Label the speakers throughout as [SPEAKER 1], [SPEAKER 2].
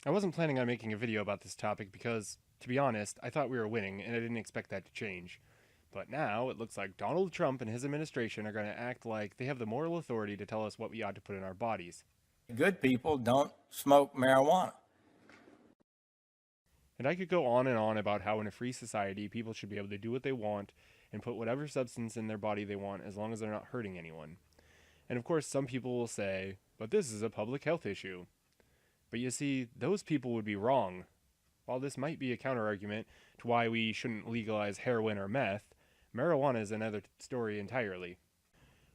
[SPEAKER 1] I wasn't planning on making a video about this topic because, to be honest, I thought we were winning and I didn't expect that to change. But now it looks like Donald Trump and his administration are going to act like they have the moral authority to tell us what we ought to put in our bodies.
[SPEAKER 2] Good people don't smoke marijuana.
[SPEAKER 1] And I could go on and on about how in a free society people should be able to do what they want and put whatever substance in their body they want as long as they're not hurting anyone. And of course, some people will say, but this is a public health issue. But you see, those people would be wrong. While this might be a counterargument to why we shouldn't legalize heroin or meth, marijuana is another story entirely.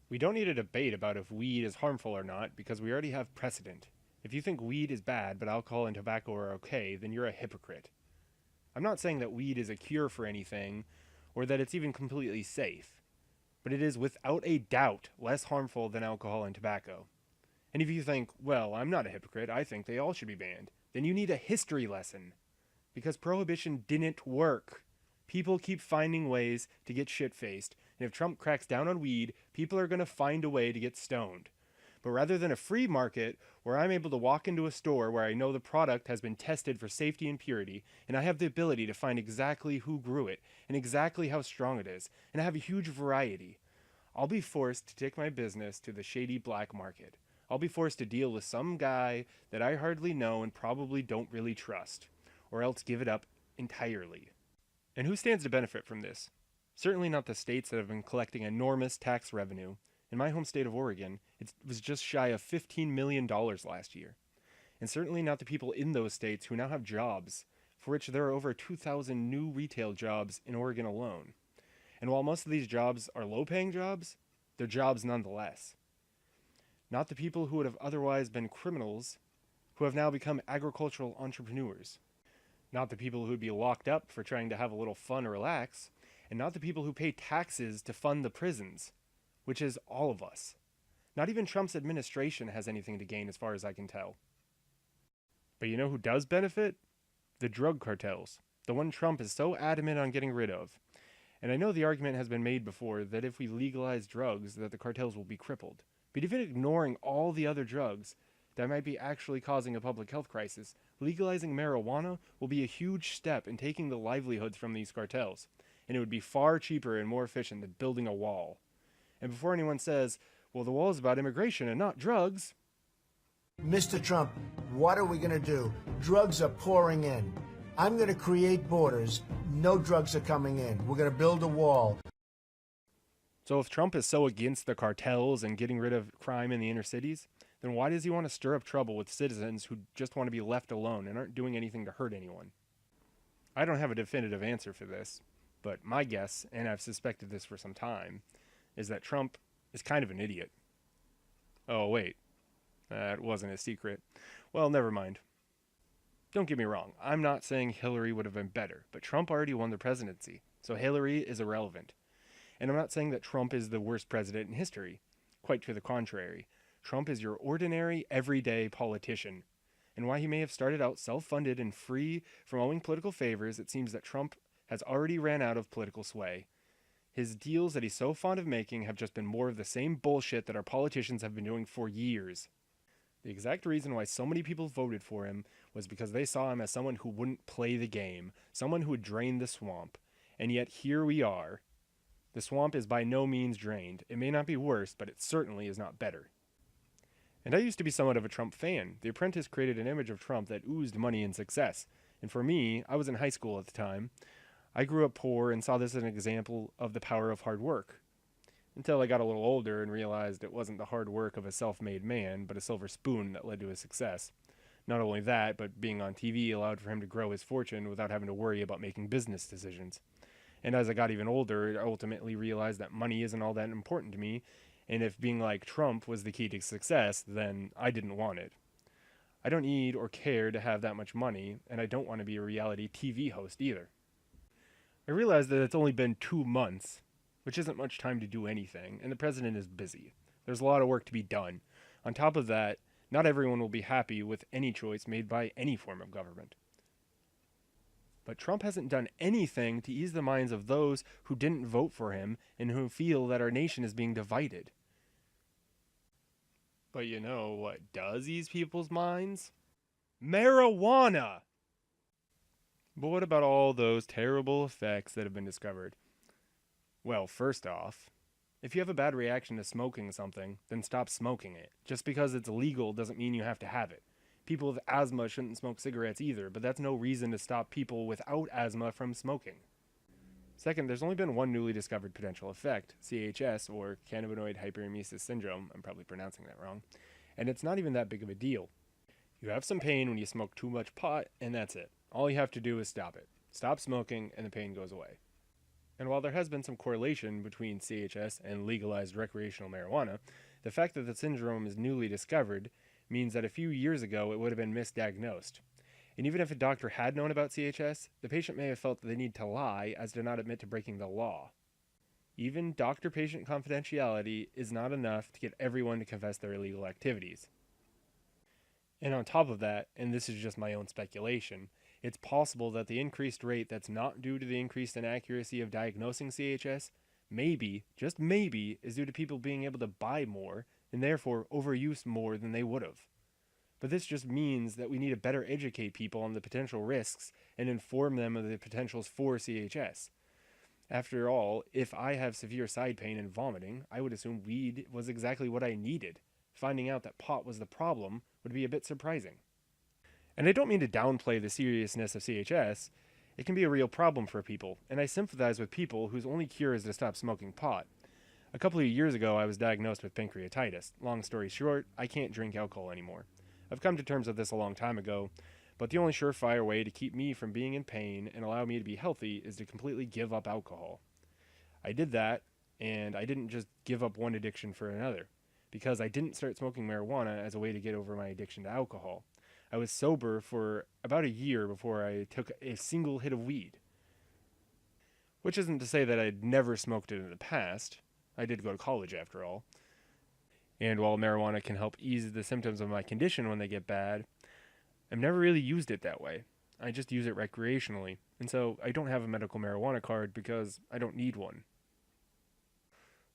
[SPEAKER 1] We don't need a debate about if weed is harmful or not because we already have precedent. If you think weed is bad but alcohol and tobacco are okay, then you're a hypocrite. I'm not saying that weed is a cure for anything or that it's even completely safe, but it is without a doubt less harmful than alcohol and tobacco. And if you think, well, I'm not a hypocrite, I think they all should be banned, then you need a history lesson. Because prohibition didn't work. People keep finding ways to get shit-faced, and if Trump cracks down on weed, people are going to find a way to get stoned. But rather than a free market, where I'm able to walk into a store where I know the product has been tested for safety and purity, and I have the ability to find exactly who grew it, and exactly how strong it is, and I have a huge variety, I'll be forced to take my business to the shady black market. I'll be forced to deal with some guy that I hardly know and probably don't really trust, or else give it up entirely. And who stands to benefit from this? Certainly not the states that have been collecting enormous tax revenue. In my home state of Oregon, it was just shy of $15 million last year. And certainly not the people in those states who now have jobs, for which there are over 2,000 new retail jobs in Oregon alone. And while most of these jobs are low-paying jobs, they're jobs nonetheless. Not the people who would have otherwise been criminals, who have now become agricultural entrepreneurs. Not the people who would be locked up for trying to have a little fun or relax, and not the people who pay taxes to fund the prisons, which is all of us. Not even Trump's administration has anything to gain as far as I can tell. But you know who does benefit? The drug cartels, the one Trump is so adamant on getting rid of. And I know the argument has been made before that if we legalize drugs, that the cartels will be crippled. But even ignoring all the other drugs that might be actually causing a public health crisis, legalizing marijuana will be a huge step in taking the livelihoods from these cartels. And it would be far cheaper and more efficient than building a wall. And before anyone says, well, the wall is about immigration and not drugs.
[SPEAKER 3] Mr. Trump, what are we going to do? Drugs are pouring in. I'm going to create borders. No drugs are coming in. We're going to build a wall.
[SPEAKER 1] So if Trump is so against the cartels and getting rid of crime in the inner cities, then why does he want to stir up trouble with citizens who just want to be left alone and aren't doing anything to hurt anyone? I don't have a definitive answer for this, but my guess, and I've suspected this for some time, is that Trump is kind of an idiot. Oh, wait. That wasn't a secret. Well, never mind. Don't get me wrong, I'm not saying Hillary would have been better, but Trump already won the presidency, so Hillary is irrelevant. And I'm not saying that Trump is the worst president in history. Quite to the contrary. Trump is your ordinary, everyday politician. And while he may have started out self-funded and free from owing political favors, it seems that Trump has already ran out of political sway. His deals that he's so fond of making have just been more of the same bullshit that our politicians have been doing for years. The exact reason why so many people voted for him was because they saw him as someone who wouldn't play the game, someone who would drain the swamp. And yet here we are. The swamp is by no means drained. It may not be worse, but it certainly is not better. And I used to be somewhat of a Trump fan. The Apprentice created an image of Trump that oozed money and success. And for me, I was in high school at the time. I grew up poor and saw this as an example of the power of hard work. Until I got a little older and realized it wasn't the hard work of a self-made man, but a silver spoon that led to his success. Not only that, but being on TV allowed for him to grow his fortune without having to worry about making business decisions. And as I got even older, I ultimately realized that money isn't all that important to me, and if being like Trump was the key to success, then I didn't want it. I don't need or care to have that much money, and I don't want to be a reality TV host either. I realized that it's only been 2 months, which isn't much time to do anything, and the president is busy. There's a lot of work to be done. On top of that, not everyone will be happy with any choice made by any form of government. But Trump hasn't done anything to ease the minds of those who didn't vote for him and who feel that our nation is being divided. But you know what does ease people's minds? marijuana. But what about all those terrible effects that have been discovered? Well, first off, if you have a bad reaction to smoking something, then stop smoking it. Just because it's legal doesn't mean you have to have it. People with asthma shouldn't smoke cigarettes either, but that's no reason to stop people without asthma from smoking. Second, there's only been one newly discovered potential effect, CHS, or cannabinoid hyperemesis syndrome. I'm probably pronouncing that wrong. And it's not even that big of a deal. You have some pain when you smoke too much pot, and that's it. All you have to do is stop it. Stop smoking, and the pain goes away. And while there has been some correlation between CHS and legalized recreational marijuana, the fact that the syndrome is newly discovered means that a few years ago it would have been misdiagnosed. And even if a doctor had known about CHS, the patient may have felt that they need to lie as to not admit to breaking the law. Even doctor-patient confidentiality is not enough to get everyone to confess their illegal activities. And on top of that, and this is just my own speculation, it's possible that the increased rate that's not due to the increased inaccuracy of diagnosing CHS, maybe, just maybe, is due to people being able to buy more, and therefore overuse more than they would have. But this just means that we need to better educate people on the potential risks and inform them of the potentials for CHS. After all, if I have severe side pain and vomiting, I would assume weed was exactly what I needed. Finding out that pot was the problem would be a bit surprising. And I don't mean to downplay the seriousness of CHS. It can be a real problem for people, and I sympathize with people whose only cure is to stop smoking pot. A couple of years ago, I was diagnosed with pancreatitis. Long story short, I can't drink alcohol anymore. I've come to terms with this a long time ago, but the only surefire way to keep me from being in pain and allow me to be healthy is to completely give up alcohol. I did that, and I didn't just give up one addiction for another, because I didn't start smoking marijuana as a way to get over my addiction to alcohol. I was sober for about a year before I took a single hit of weed. Which isn't to say that I'd never smoked it in the past. I did go to college after all. And while marijuana can help ease the symptoms of my condition when they get bad, I've never really used it that way. I just use it recreationally, and so I don't have a medical marijuana card because I don't need one.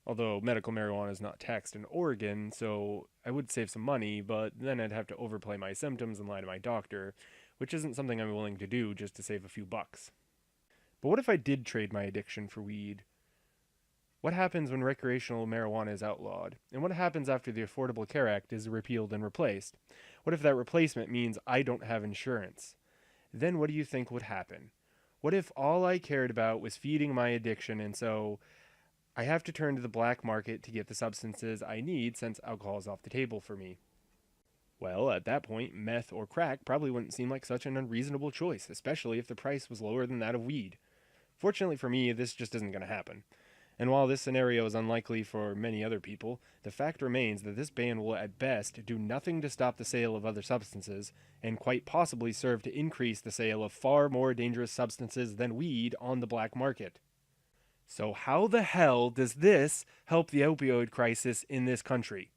[SPEAKER 1] Although medical marijuana is not taxed in Oregon, so I would save some money, but then I'd have to overplay my symptoms and lie to my doctor, which isn't something I'm willing to do just to save a few bucks. But what if I did trade my addiction for weed? What happens when recreational marijuana is outlawed? And what happens after the Affordable Care Act is repealed and replaced? What if that replacement means I don't have insurance? Then what do you think would happen? What if all I cared about was feeding my addiction, and so I have to turn to the black market to get the substances I need since alcohol is off the table for me? Well, at that point, meth or crack probably wouldn't seem like such an unreasonable choice, especially if the price was lower than that of weed. Fortunately for me, this just isn't going to happen. And while this scenario is unlikely for many other people, the fact remains that this ban will at best do nothing to stop the sale of other substances, and quite possibly serve to increase the sale of far more dangerous substances than weed on the black market. So how the hell does this help the opioid crisis in this country?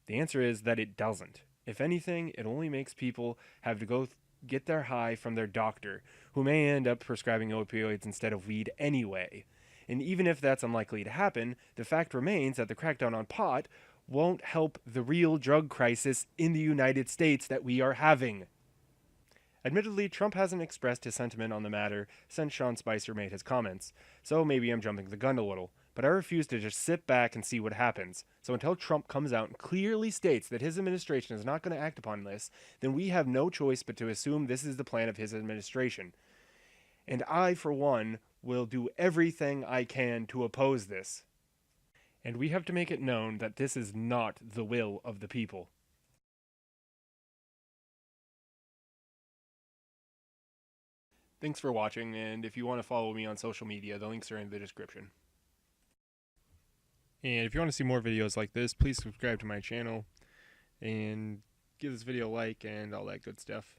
[SPEAKER 1] The answer is that it doesn't. If anything, it only makes people have to go get their high from their doctor, who may end up prescribing opioids instead of weed anyway. And even if that's unlikely to happen, the fact remains that the crackdown on pot won't help the real drug crisis in the United States that we are having. Admittedly, Trump hasn't expressed his sentiment on the matter since Sean Spicer made his comments, so maybe I'm jumping the gun a little, but I refuse to just sit back and see what happens. So until Trump comes out and clearly states that his administration is not going to act upon this, then we have no choice but to assume this is the plan of his administration. And I, for one, will do everything I can to oppose this. And we have to make it known that this is not the will of the people. Thanks for watching, and if you want to follow me on social media, the links are in the description. And if you want to see more videos like this, please subscribe to my channel, and give this video a like, and all that good stuff.